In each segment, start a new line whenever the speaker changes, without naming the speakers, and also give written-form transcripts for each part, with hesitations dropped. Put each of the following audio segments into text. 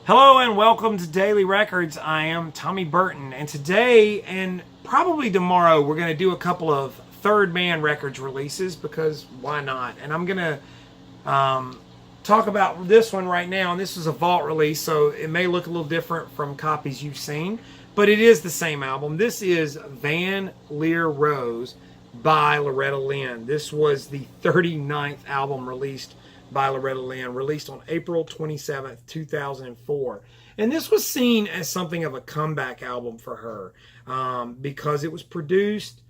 Hello and welcome to Daily Records. I am Tommy Burton, and today and probably tomorrow we're going to do a couple of Third Man Records releases because why not? And I'm going to talk about this one right now, and this is a vault release, so it may look a little different from copies you've seen, but it is the same album. This is Van Lear Rose by Loretta Lynn. This was the 39th album released by Loretta Lynn, released on April 27th, 2004. And this was seen as something of a comeback album for her because it was produced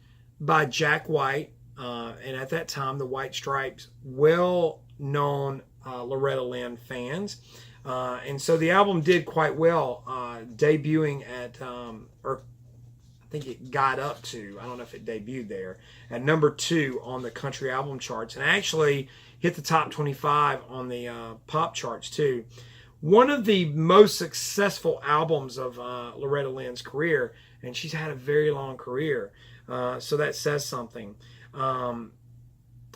by Jack White, and at that time, the White Stripes, well-known Loretta Lynn fans. And so the album did quite well, debuting at, or I think it got up to, I don't know if it debuted there, at number 2 on the country album charts, and actually hit the top 25 on the pop charts too. One of the most successful albums of Loretta Lynn's career, and she's had a very long career, so that says something. And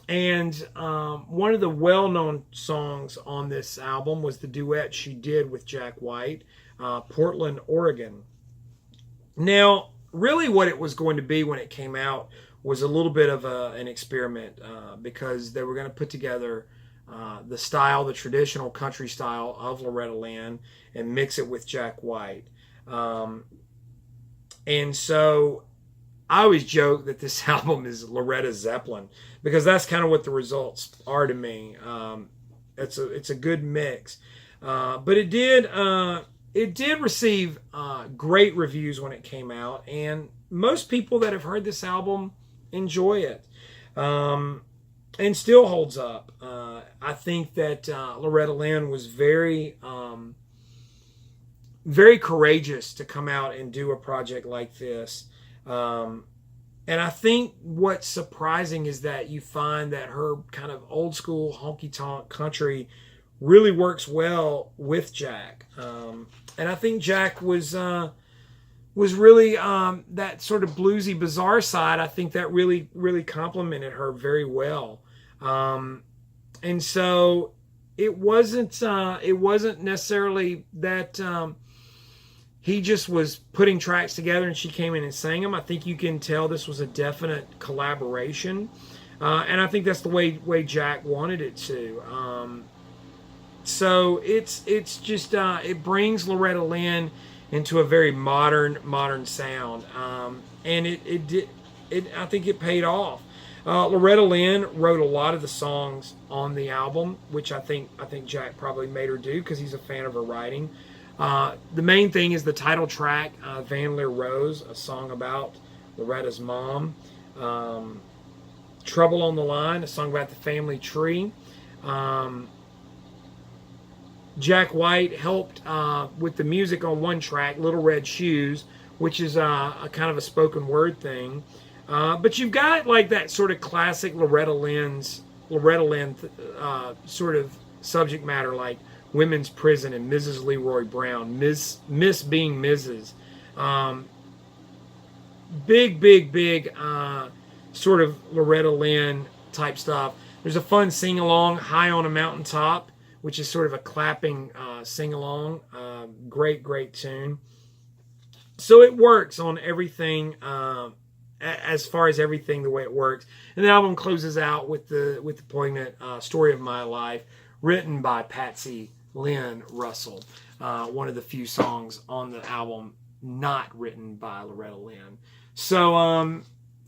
one of the well-known songs on this album was the duet she did with Jack White, Portland, Oregon. Now, really what it was going to be when it came out was a little bit of an experiment because they were going to put together the style, the traditional country style of Loretta Lynn, and mix it with Jack White. And so I always joke that this album is Loretta Zeppelin because that's kind of what the results are to me. It's a good mix, but it did receive great reviews when it came out, and most people that have heard this album enjoy it, and still holds up. I think that Loretta Lynn was very courageous to come out and do a project like this. And I think what's surprising is that you find that her kind of old school honky-tonk country really works well with Jack. And I think Jack was really that sort of bluesy, bizarre side. I think that really complemented her very well. And so it wasn't necessarily that he just was putting tracks together and she came in and sang them. I think you can tell this was a definite collaboration, and I think that's the way Jack wanted it to. So it's just it brings Loretta Lynn into a very modern sound, and it I think it paid off. Loretta Lynn wrote a lot of the songs on the album, which I think Jack probably made her do because he's a fan of her writing. The main thing is the title track, Van Lear Rose, a song about Loretta's mom. Trouble on the Line, a song about the family tree. Jack White helped with the music on one track, Little Red Shoes, which is a kind of a spoken word thing. But you've got like that sort of classic Loretta Lynn sort of subject matter, like Women's Prison and Mrs. Leroy Brown, Miss being Mrs. Big sort of Loretta Lynn type stuff. There's a fun sing-along, High on a Mountaintop, which is sort of a clapping sing-along. Great tune. So it works on everything, as far as everything, the way it works. And the album closes out with the poignant Story of My Life, written by Patsy Lynn Russell, one of the few songs on the album not written by Loretta Lynn. So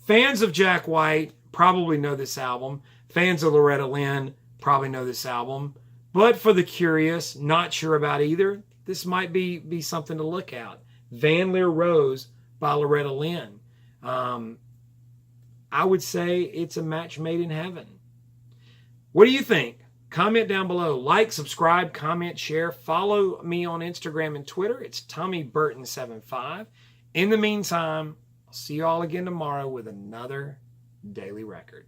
fans of Jack White probably know this album. Fans of Loretta Lynn probably know this album. But for the curious, not sure about either, this might be something to look at. Van Lear Rose by Loretta Lynn. I would say it's a match made in heaven. What do you think? Comment down below. Like, subscribe, comment, share. Follow me on Instagram and Twitter. It's TommyBurton75. In the meantime, I'll see you all again tomorrow with another Daily Record.